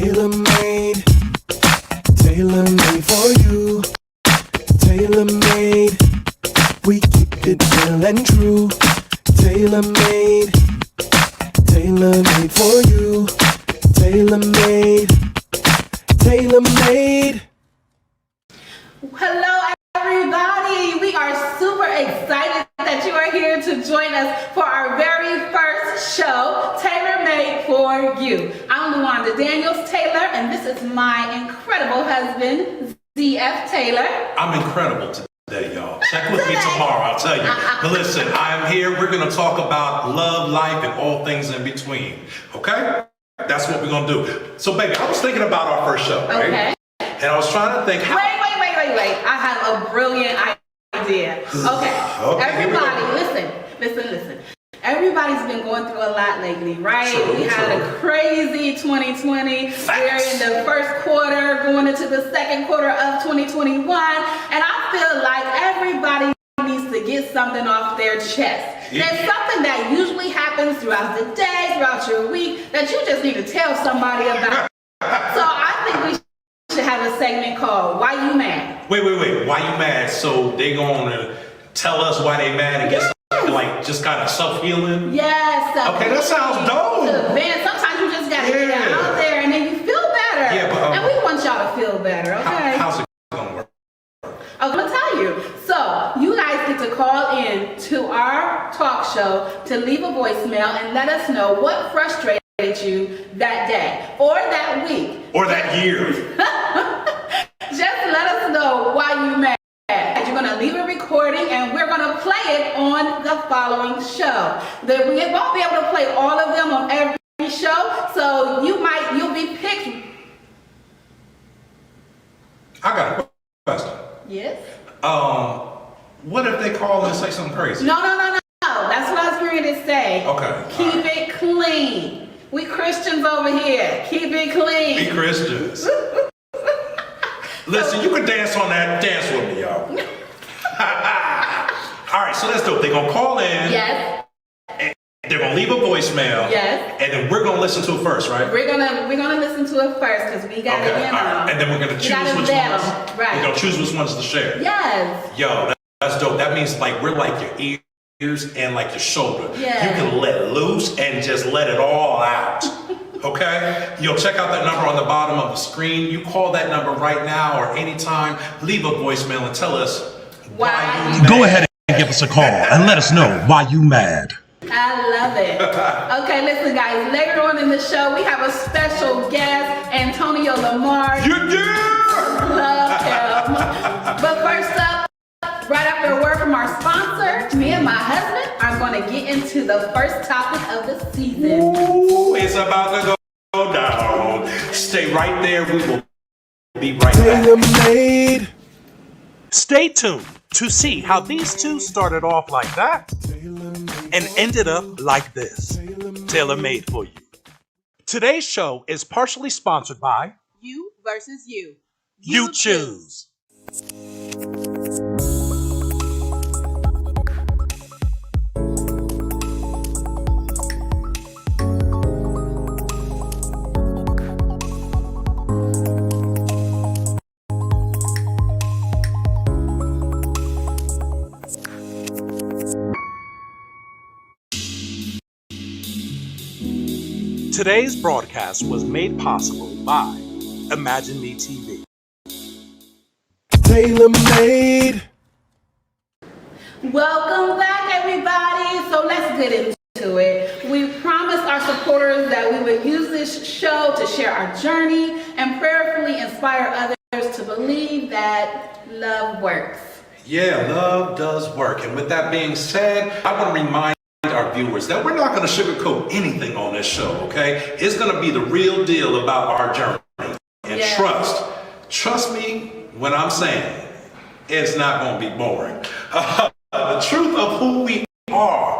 Tailor-made, tailor-made for you. Tailor-made, we keep it real and true. Tailor-made, tailor-made for you. Tailor-made, tailor-made. Hello everybody, we are super excited that you are here to join us for our very first show, Tailor Made for You. I'm Luanda Daniels Taylor, and this is my incredible husband, ZF Taylor. I'm incredible today, y'all. Check with me tomorrow, I'll tell you. But listen, I'm here, we're gonna talk about love, life, and all things in between, okay? That's what we're gonna do. So baby, I was thinking about our first show, right? Okay. And I was trying to think how... Wait. I have a brilliant idea. Okay. Everybody, listen. Everybody's been going through a lot lately, right? We had a crazy 2020. Facts. We're in the first quarter, going into the second quarter of 2021. And I feel like everybody needs to get something off their chest. Yeah. There's something that usually happens throughout the day, throughout your week, that you just need to tell somebody about. So I think we should have a segment called Why You Mad? Wait. Why you mad? So they gonna tell us why they mad and get something like just kind of self-healing? Yes. Okay, that sounds dope. Sometimes you just gotta get it out there and then you feel better. Yeah, but and we want y'all to feel better, okay? How's it gonna work? I'm gonna tell you. So you guys get to call in to our talk show to leave a voicemail and let us know what frustrated you that day or that week Or that year. Just let us know why you mad. You're gonna leave a recording and we're gonna play it on the following show. We won't be able to play all of them on every show, so you'll be picked. I got a question. Yes? What if they call and say something crazy? No. That's what I was going to say. Okay. Keep it clean. We Christians over here. Keep it clean. Be Christians. Listen, you can dance on that. Dance with me, y'all. All right, so that's dope. They're gonna call in. Yes. And they're gonna leave a voicemail. Yes. And then we're gonna listen to it first, right? We're gonna listen to it first because we got Okay. it. All right. And then we're gonna choose which ones. Right. We're gonna choose which ones to share. Yes. Yo, that's dope. That means like we're like your ears and like your shoulder. Yeah. You can let loose and just let it all out. Okay? Yo, check out that number on the bottom of the screen. You call that number right now or anytime. Leave a voicemail and tell us why you mad. Go ahead and give us a call and let us know why you mad. I love it. Okay, listen, guys. Later on in the show, we have a special guest, Antonio Lamar. Love him. But first up, right after a word from our sponsor, me and my husband are going to get into the first topic of the season. Ooh, it's about to go down. Stay right there. We will be right back. Tailor-made, Stay tuned to see how these two started off like that and ended up like this. Tailor made for you. Today's show is partially sponsored by You versus you. You Choose. Today's broadcast was made possible by Imagine Me TV. tailor-made. Welcome back, everybody. So let's get into it. We promised our supporters that we would use this show to share our journey and prayerfully inspire others to believe that love works. Yeah, love does work. And with that being said, I want to remind our viewers that we're not going to sugarcoat anything on this show, okay? It's going to be the real deal about our journey. And trust me when I'm saying it's not going to be boring. The truth of who we are,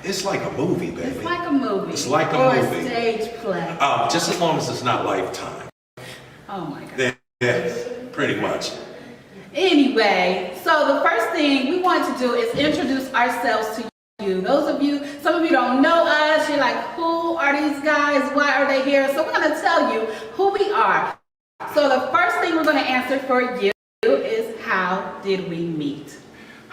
it's like a movie, baby. It's like a movie. It's like a movie. Or a stage play. Just as long as it's not Lifetime. Oh my God. Yeah, pretty much. Anyway, so the first thing we want to do is introduce ourselves to you you. Some of you don't know us. You're like, who are these guys? Why are they here? So we're going to tell you who we are. So the first thing we're going to answer for you is, how did we meet?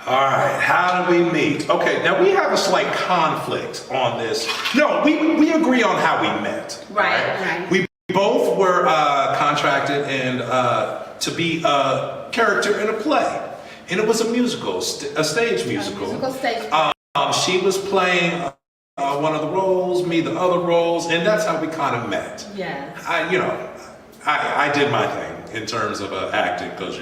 All right, how did we meet? Okay, now we have a slight conflict on this. No, we agree on how we met. Right. We both were contracted and to be a character in a play. And it was a musical, a stage musical. A musical stage. She was playing one of the roles, me the other roles, and that's how we kind of met. Yes. I did my thing in terms of acting, because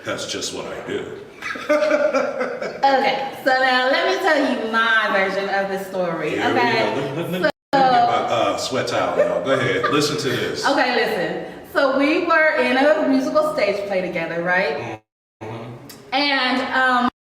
that's just what I do. Okay, so now let me tell you my version of the story. Here Okay. Let me get my sweat towel, y'all. Go ahead, listen to this. Okay, listen. So we were in a musical stage play together, right? And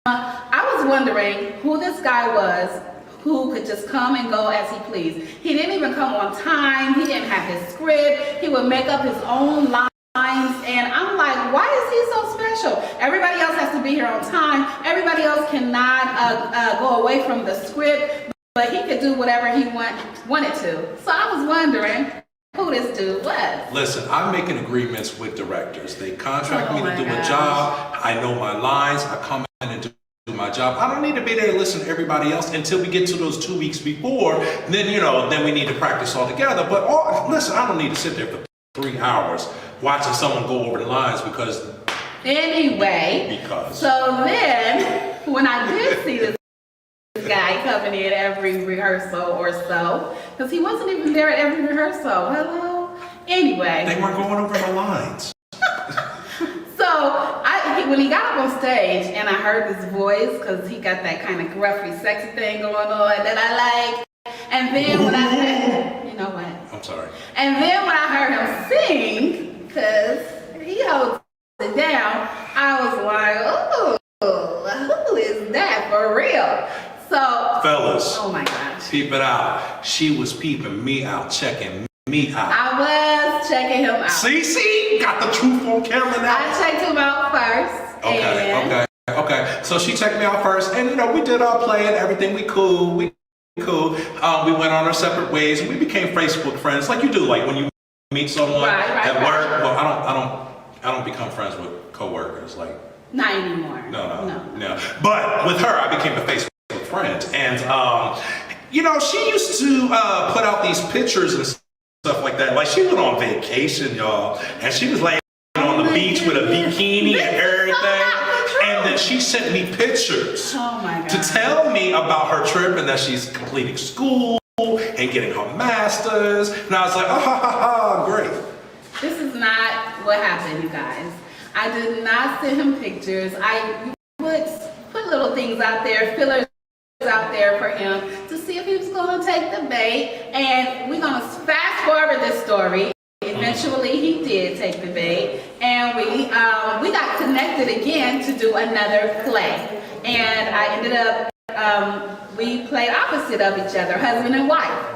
I was wondering who this guy was who could just come and go as he pleased. He didn't even come on time. He didn't have his script. He would make up his own lines. And I'm like, why is he so special? Everybody else has to be here on time. Everybody else cannot go away from the script, but he could do whatever he wanted to. So I was wondering who this dude was. Listen, I'm making agreements with directors. They contract me to do gosh. a job. I know my lines. I come in and do my job. I don't need to be there to listen to everybody else until we get to those 2 weeks before. Then, then we need to practice all together. But listen, I don't need to sit there for 3 hours watching someone go over the lines because. So then, when I did see this guy coming in every rehearsal or so, because he wasn't even there at every rehearsal. Hello? Anyway. They weren't going over my lines. So when he got up on stage and I heard his voice, because he got that kind of gruffy, sexy thing going on that I like. And then when I heard, you know what? I'm sorry. And then when I heard him sing, because he holds it down, I was like, oh, who is that for real? So, fellas, oh my gosh, peep it out. She was peeping me out, checking me out. I was checking him out. See, got the truth on camera now. I checked him out first. Okay. So she checked me out first, and we did our play and everything. We cool. We went on our separate ways, and we became Facebook friends, like you do, like when you meet someone at work. Well, I don't become friends with coworkers, like. Not anymore. No. But with her, I became a Facebook friend, and she used to put out these pictures and stuff like that. Like she went on vacation, y'all, and she was laying on the beach with a bikini and everything. And then she sent me pictures to tell me about her trip and that she's completing school and getting her master's. And I was like, great. This is not what happened, you guys. I did not send him pictures. I would put little things out there, fillers out there for him to see if he was going to take the bait. And we're going to fast forward this story. Eventually, he did take the bait, and we got connected again to do another play. And I ended up, we played opposite of each other, husband and wife.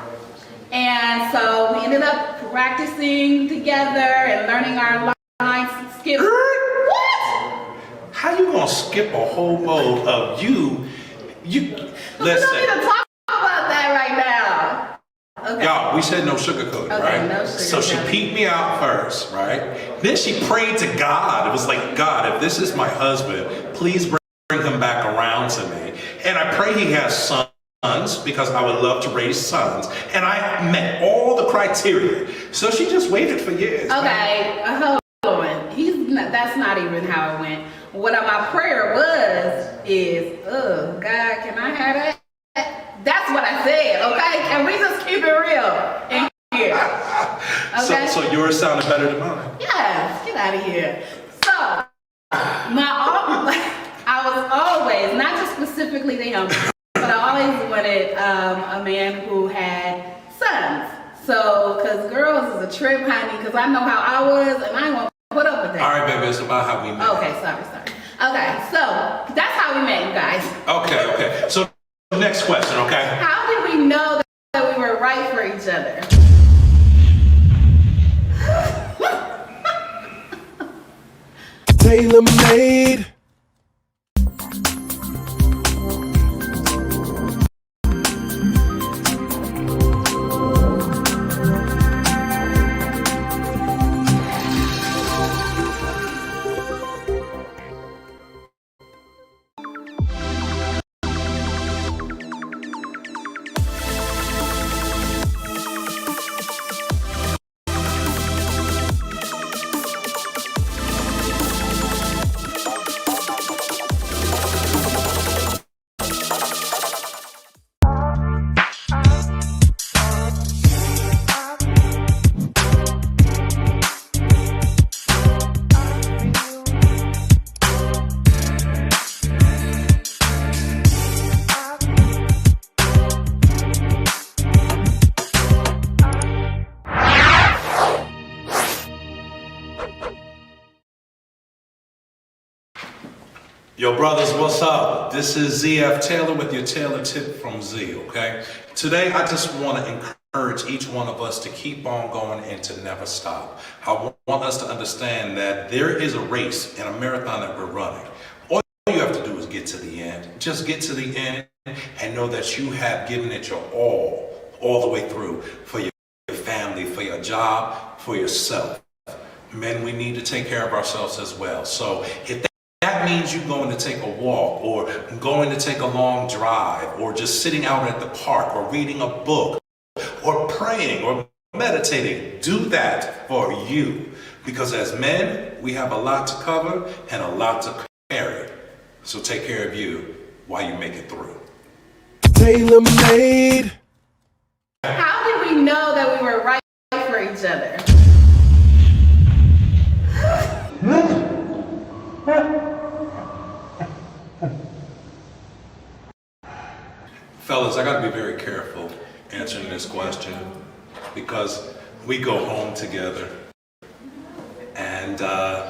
And so we ended up practicing together and learning our lines, skip. What? How you gonna skip a whole mode of you? Listen. We don't need to talk about that right now. Okay. Y'all, we said no sugarcoating, right? No sugarcoating. So she peeked me out first, right? Then she prayed to God. It was like, God, if this is my husband, please bring him back around to me. And I pray he has sons, because I would love to raise sons. And I met all the criteria. So she just waited for years. Okay, hold on. That's not even how it went. What my prayer is, oh, God, can I have that? That's what I said, okay? Can we just keep it real in here? Okay? So yours sounded better than mine. Yes, get out of here. So, I was always, not just specifically to him, but I always wanted a man who had sons. So, because girls is a trip, honey, because I know how I was, and I won't put up with that. All right, baby, it's about how we met. Okay, sorry. Okay, so that's how we met, you guys. Okay. So, next question, okay? How did we know that we were right for each other? Tailor-made. Yo, brothers, what's up? This is ZF Taylor with your Taylor Tip from Z, okay? Today, I just want to encourage each one of us to keep on going and to never stop. I want us to understand that there is a race and a marathon that we're running. All you have to do is get to the end. Just get to the end and know that you have given it your all the way through for your family, for your job, for yourself. Men, we need to take care of ourselves as well. So if that means you going to take a walk or going to take a long drive or just sitting out at the park or reading a book or praying or meditating, do that for you. Because as men, we have a lot to cover and a lot to carry. So take care of you while you make it through. Tailor made. How did we know that we were right for each other? Fellas, I gotta be very careful answering this question because we go home together. And I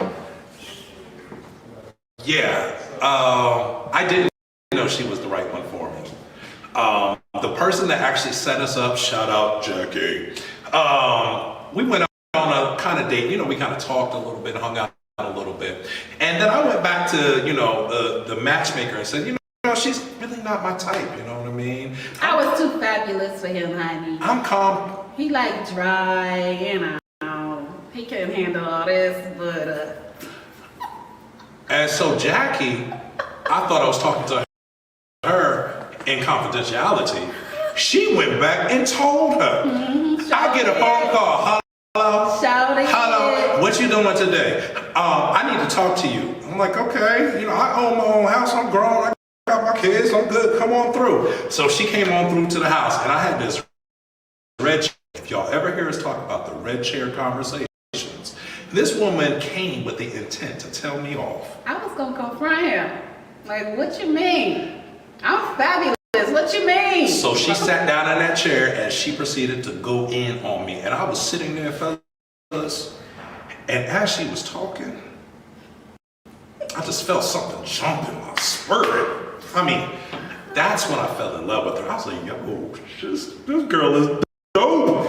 didn't know she was the right one for me. The person that actually set us up, shout out Jackie, we went on a kind of date, we kind of talked a little bit, hung out a little bit. And then I went back to, the matchmaker and said, she's really not my type, you know what I mean? I was too fabulous for him, honey. I'm calm. He like dry, he couldn't handle all this, but And so Jackie, I thought I was talking to her in confidentiality. She went back and told her. I get a phone call. Hello, what you doing today? I need to talk to you. I'm like, okay, I own my own house, I'm grown, I got my kids, I'm good, come on through. So she came on through to the house and I had this red chair. If y'all ever hear us talk about the red chair conversations, this woman came with the intent to tell me off. I was gonna confront him. Like, what you mean? I'm fabulous, what you mean? So she sat down in that chair and she proceeded to go in on me. And I was sitting there, fellas, and as she was talking, I just felt something jump in my spirit. That's when I fell in love with her. I was like, yo, this girl is dope.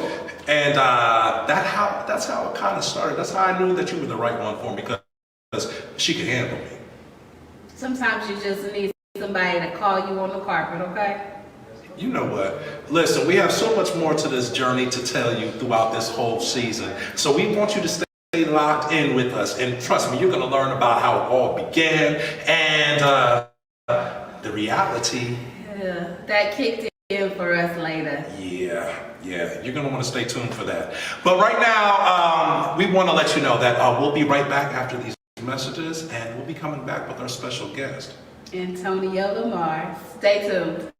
And that's how it kind of started. That's how I knew that you were the right one for me, because she could handle me. Sometimes you just need somebody to call you on the carpet, okay? You know what? Listen, we have so much more to this journey to tell you throughout this whole season. So we want you to stay locked in with us. And trust me, you're going to learn about how it all began and the reality. Yeah, that kicked in for us later. Yeah, you're going to want to stay tuned for that. But right now, we want to let you know that we'll be right back after these messages, and we'll be coming back with our special guest, Antonio Lamar. Stay tuned.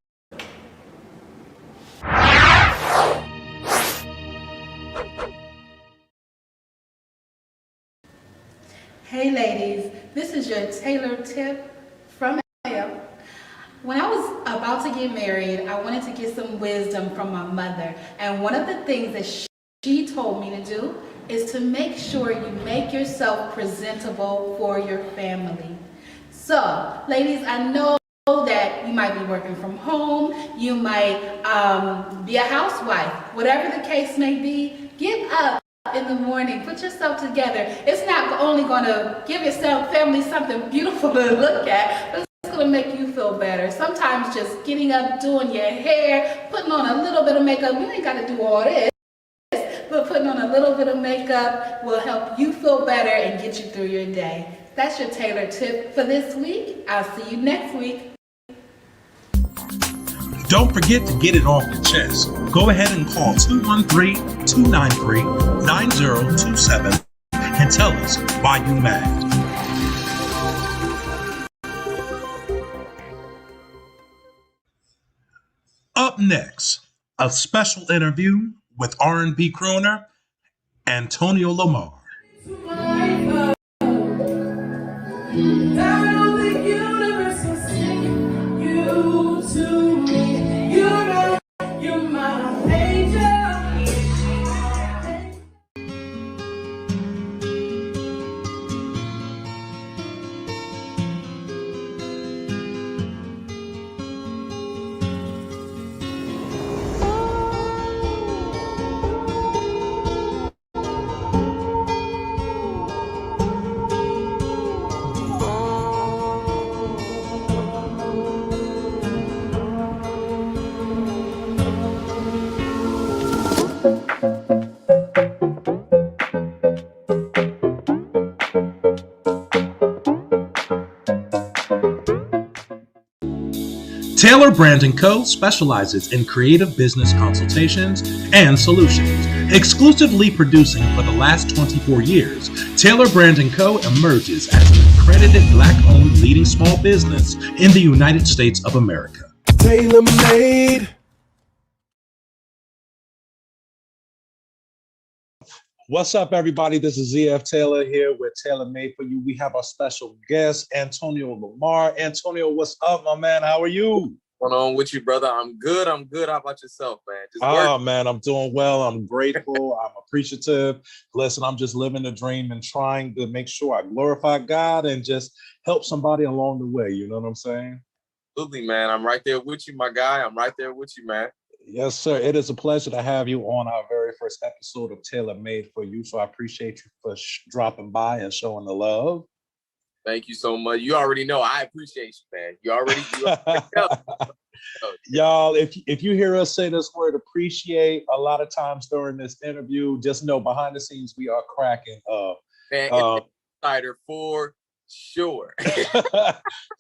Hey ladies, this is your Taylor Tip from AM. When I was about to get married, I wanted to get some wisdom from my mother. And one of the things that she told me to do is to make sure you make yourself presentable for your family. So, ladies, I know that you might be working from home, you might be a housewife, whatever the case may be, get up in the morning, put yourself together. It's not only going to give your family something beautiful to look at, but it's going to make you feel better. Sometimes just getting up, doing your hair, putting on a little bit of makeup, you ain't got to do all this, but putting on a little bit of makeup will help you feel better and get you through your day. That's your Taylor Tip for this week. I'll see you next week. Don't forget to get it off your chest. Go ahead and call 213-293-9027 and tell us why you mad. Up next, a special interview with R&B crooner Antonio Lamar. Taylor Brand & Co. specializes in creative business consultations and solutions. Exclusively producing for the last 24 years, Taylor Brand & Co. emerges as an accredited Black-owned leading small business in the United States of America. Tailor made. What's up, everybody? This is ZF Taylor here with Tailor Made for You. We have our special guest, Antonio Lamar. Antonio, what's up, my man? How are you? What's going on with you, brother? I'm good. I'm good. How about yourself, man? Man, I'm doing well. I'm grateful. I'm appreciative. Listen, I'm just living the dream and trying to make sure I glorify God and just help somebody along the way. You know what I'm saying? Absolutely, man. I'm right there with you, my guy. I'm right there with you, man. Yes, sir. It is a pleasure to have you on our very first episode of Tailor Made for You. So I appreciate you for dropping by and showing the love. Thank you so much. You already know I appreciate you, man. You already know. Y'all, if you hear us say this word appreciate a lot of times during this interview, just know behind the scenes we are cracking up. Man, insider for sure.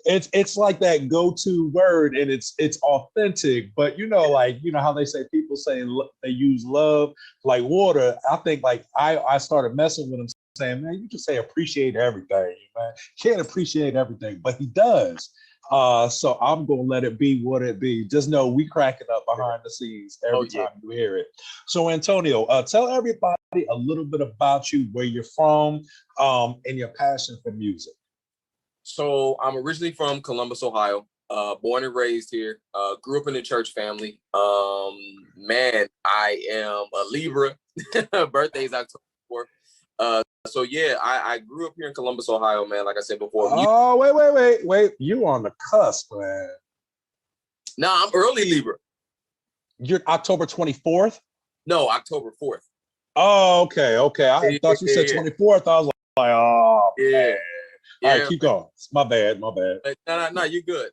It's like that go-to word, and it's authentic. But you know how they say people say they use love like water. I think like I started messing with him, saying, man, you just say appreciate everything, man. Can't appreciate everything, but he does. So I'm gonna let it be what it be. Just know we crack it up behind the scenes every time you hear it. So Antonio, tell everybody a little bit about you, where you're from, and your passion for music. So I'm originally from Columbus, Ohio. Born and raised here. Grew up in a church family. Man, I am a Libra. Birthday's October 4th. So yeah, I grew up here in Columbus, Ohio, man. Like I said before. Oh, wait. You on the cusp, man. Nah, I'm early Libra. You're October 24th? No, October 4th. Oh, okay. I thought you said 24th. I was like, oh, man. All right, keep going. My bad. No, you're good.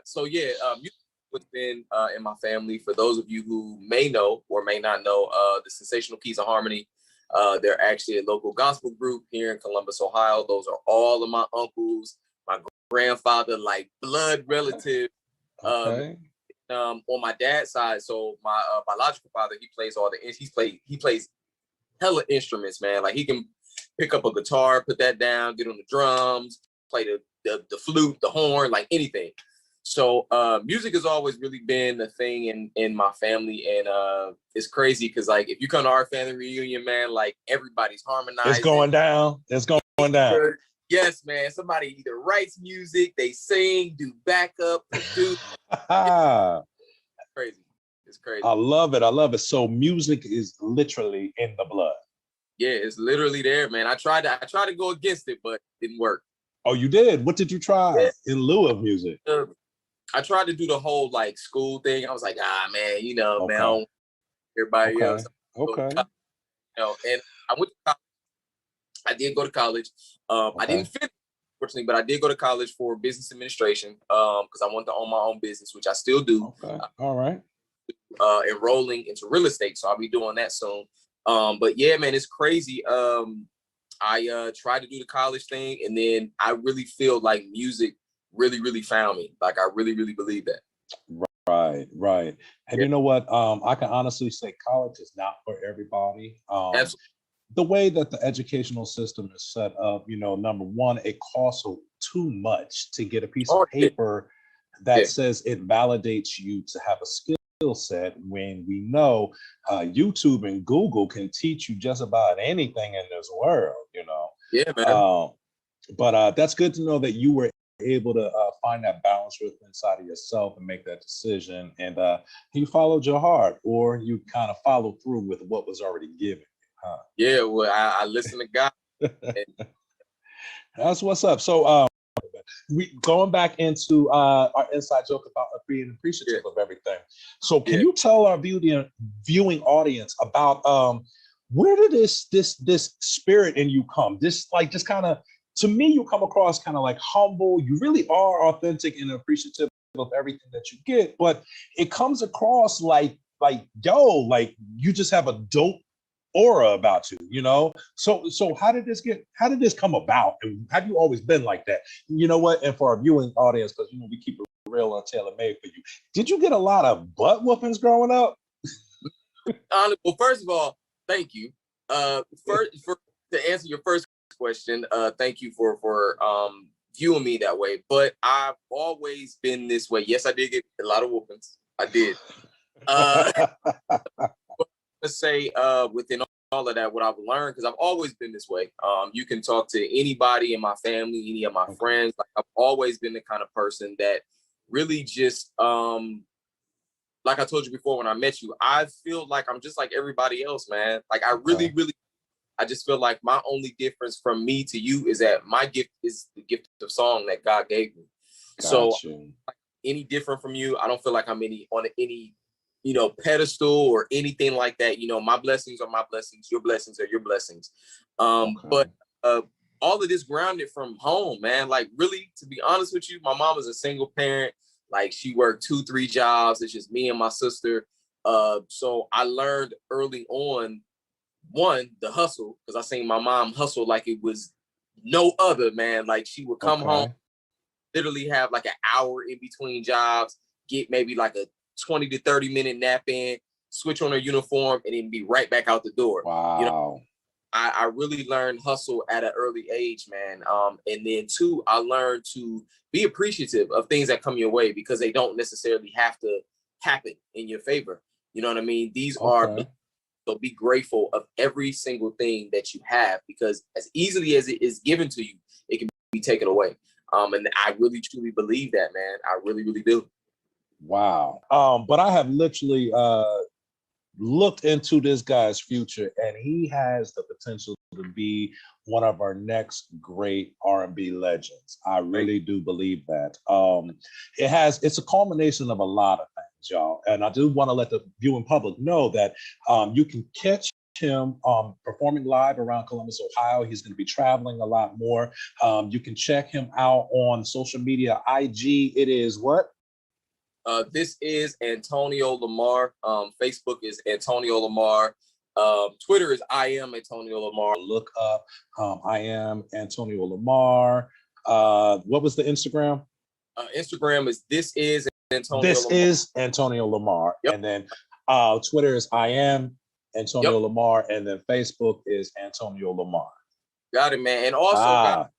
So yeah, music has been in my family. For those of you who may know or may not know, the Sensational Keys of Harmony. They're actually a local gospel group here in Columbus, Ohio. Those are all of my uncles, my grandfather, like blood relative. Okay. On my dad's side, so my biological father, he plays hella instruments, man. Like he can pick up a guitar, put that down, get on the drums, play the flute, the horn, like anything. So music has always really been a thing in my family, and it's crazy because like if you come to our family reunion, man, like everybody's harmonizing. It's going down. Yes, man. Somebody either writes music, they sing, do backup, produce. It's crazy. I love it. So music is literally in the blood. Yeah, it's literally there, man. I tried to go against it, but it didn't work. Oh, you did? What did you try in lieu of music? I tried to do the whole like school thing. I was like, man, man, I don't everybody else. Okay. And I went to college. I did go to college. I didn't finish, unfortunately, but I did go to college for business administration because I wanted to own my own business, which I still do. Okay. All right. Enrolling into real estate, so I'll be doing that soon. But yeah, man, it's crazy. I tried to do the college thing, and then I really feel like music really found me. Like I really believe that. Right. And you know what? I can honestly say college is not for everybody. The way that the educational system is set up, number one, it costs too much to get a piece of paper that says it validates you to have a skill set, when we know YouTube and Google can teach you just about anything in this world, Yeah, man. But that's good to know that you were able to find that balance within inside of yourself and make that decision, and you followed your heart, or you kind of followed through with what was already given. Yeah, well, I listen to God. That's what's up. So we going back into our inside joke about being appreciative of everything. So can you tell our viewing audience about where did this spirit in you come? Just kind of, to me, you come across kind of like humble. You really are authentic and appreciative of everything that you get, but it comes across like you just have a dope aura about you, So how did this come about? And have you always been like that? You know what? And for our viewing audience, because we keep it real on Tailor Made for You. Did you get a lot of butt whoopings growing up? Well, first of all, thank you. To answer your first question, thank you for viewing me that way. But I've always been this way. Yes, I did get a lot of whoopings. I did. Let's say within all of that, what I've learned, because I've always been this way. You can talk to anybody in my family, any of my friends. Like, I've always been the kind of person that really just like I told you before when I met you, I feel like I'm just like everybody else, man. Like, I really, I just feel like my only difference from me to you is that my gift is the gift of song that God gave me. So any different from you, I don't feel like I'm on any, pedestal or anything like that. My blessings are my blessings. Your blessings are your blessings. But all of this grounded from home, man. Like, really, to be honest with you, my mom is a single parent. Like, she worked 2-3 jobs. It's just me and my sister. So I learned early on, one, the hustle, because I seen my mom hustle like it was no other, man. Like, she would come home, literally have like an hour in between jobs, get maybe like a 20 to 30 minute nap in, switch on her uniform, and then be right back out the door. Wow. I really learned hustle at an early age, man. And then two, I learned to be appreciative of things that come your way because they don't necessarily have to happen in your favor. You know what I mean? These are, so be grateful of every single thing that you have, because as easily as it is given to you, it can be taken away. And I really truly believe that, man. I really, really do. Wow. But I have literally looked into this guy's future, and he has the potential to be one of our next great R&B legends. I really do believe that. It's a culmination of a lot of things, y'all. And I do want to let the viewing public know that you can catch him performing live around Columbus, Ohio. He's going to be traveling a lot more. You can check him out on social media. IG, it is what? This is Antonio Lamar. Facebook is Antonio Lamar. Twitter is I am Antonio Lamar. Look up I am Antonio Lamar. What was the Instagram? Instagram is This is Antonio This Lamar. is Antonio Lamar. Yep. And then Twitter is I am Antonio Lamar. And then Facebook is Antonio Lamar. Got it, man. And also,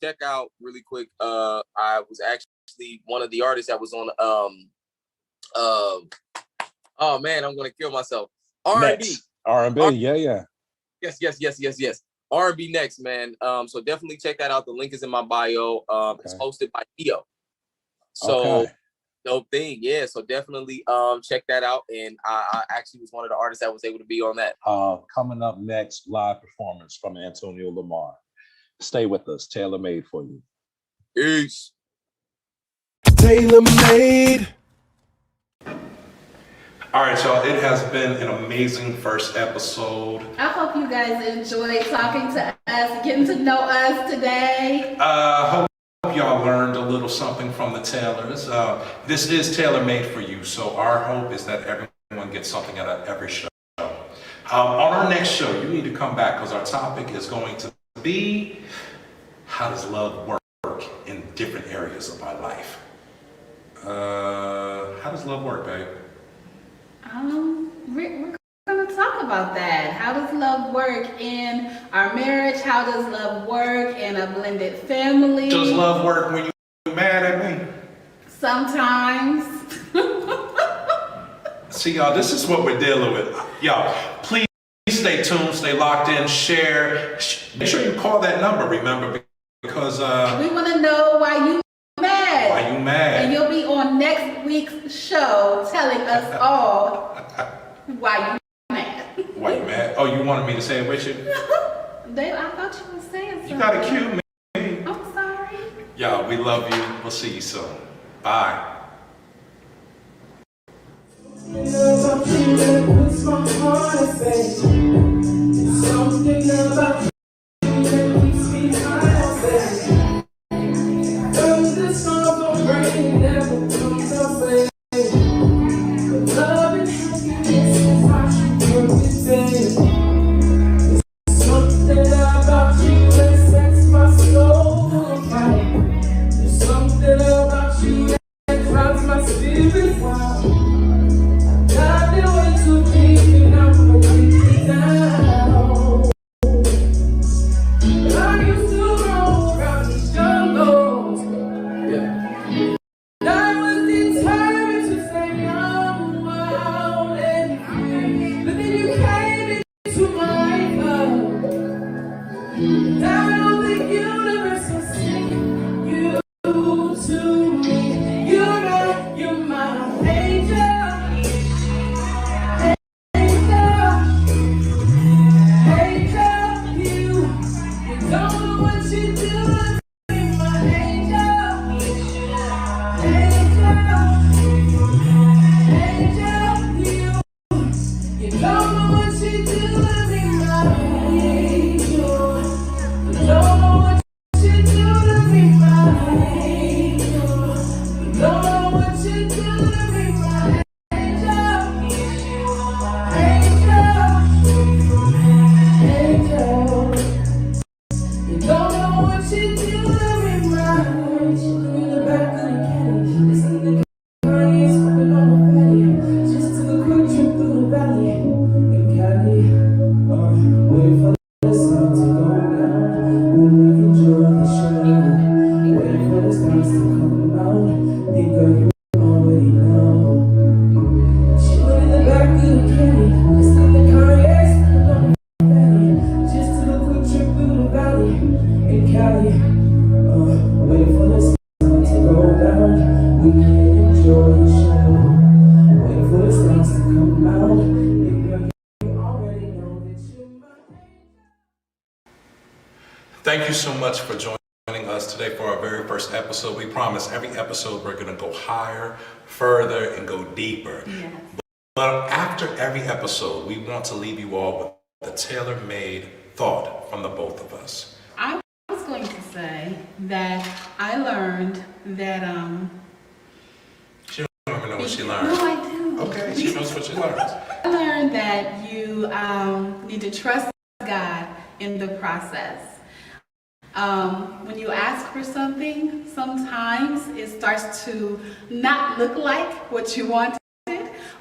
check out really quick. I was actually one of the artists that was on oh man, I'm gonna kill myself. R&B. Yeah. Yes. R&B Next, man. So definitely check that out. The link is in my bio. It's hosted by Neo. So dope thing. Yeah. So definitely check that out. And I actually was one of the artists that was able to be on that. Coming up next, live performance from Antonio Lamar. Stay with us. Tailor Made for You. Peace. Tailor Made. All right, y'all, it has been an amazing first episode. I hope you guys enjoyed talking to us, getting to know us today. Hope y'all learned a little something from the Taylors. This is Tailor Made for You, so our hope is that everyone gets something out of every show. On our next show, you need to come back because our topic is going to be how does love work in different areas of my life? How does love work, babe? We're going to talk about that. How does love work in our marriage? How does love work in a blended family? Does love work when you're mad at me? Sometimes. See, y'all, this is what we're dealing with. Y'all, please stay tuned, stay locked in, share. Make sure you call that number, remember, because we want to know why you mad. Why you mad? And you'll be on next week's show telling us all why you mad. Why you mad? Oh, you wanted me to say it with you? Dave, I thought you were saying something. You gotta cue me. I'm sorry. Y'all, we love you. We'll see you soon. Bye. Something about come out. And girl, you already know that you're my angel. Thank you so much for joining us today for our very first episode. We promise every episode we're going to go higher, further, and go deeper. Yes. But after every episode, we want to leave you all with a tailor-made thought from the both of us. I was going to say that I learned that She don't even know what she learned. No, I do. Okay, she knows what she learned. I learned that you need to trust God in the process. When you ask for something, sometimes it starts to not look like what you wanted.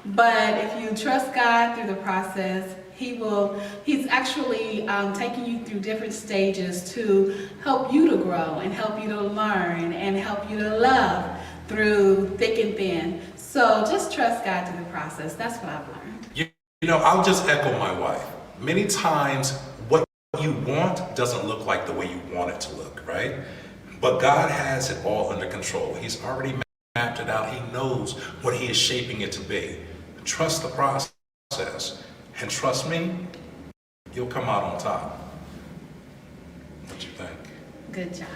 But if you trust God through the process, He's actually taking you through different stages to help you to grow and help you to learn and help you to love through thick and thin. So just trust God through the process. That's what I've learned. You know, I'll just echo my wife. Many times, what you want doesn't look like the way you want it to look, right? But God has it all under control. He's already mapped it out. He knows what He is shaping it to be. Trust the process. And trust me, you'll come out on top. What you think? Good job.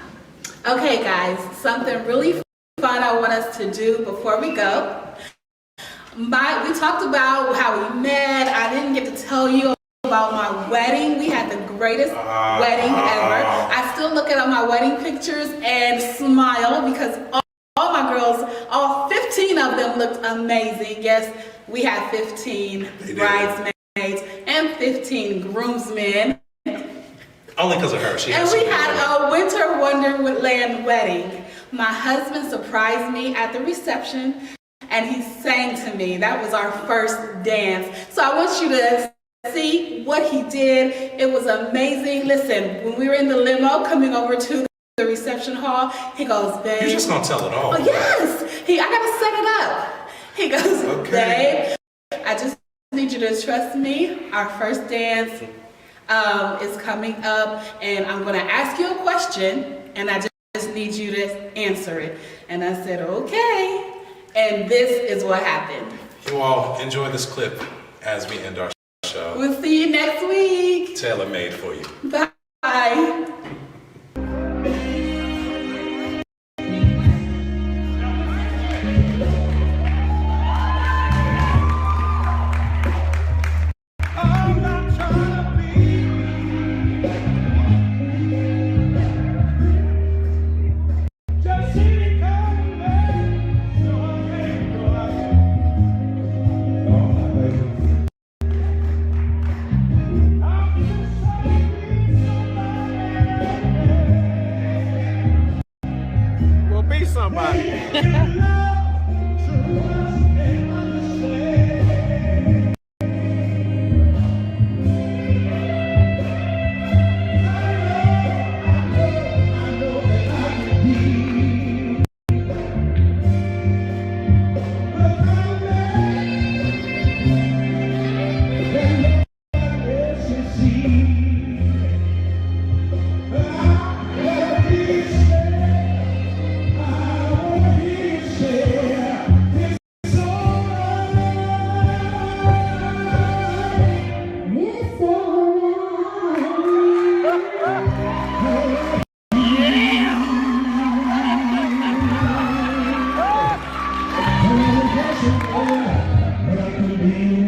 Okay, guys, something really fun I want us to do before we go. We talked about how we met. I didn't get to tell you about my wedding. We had the greatest wedding ever. I still look at all my wedding pictures and smile because all my girls, all 15 of them looked amazing. Yes, we had 15 bridesmaids and 15 groomsmen. Only because of her. And we had a Winter Wonderland wedding. My husband surprised me at the reception and he sang to me. That was our first dance. So I want you to see what he did. It was amazing. Listen, when we were in the limo coming over to the reception hall, he goes, babe. You're just going to tell it all. Oh, yes. I got to set it up. He goes, okay, babe, I just need you to trust me. Our first dance is coming up and I'm going to ask you a question and I just need you to answer it. And I said, okay. And this is what happened. You all enjoy this clip as we end our show. We'll see you next week. Tailor-made for you. Bye. But I can be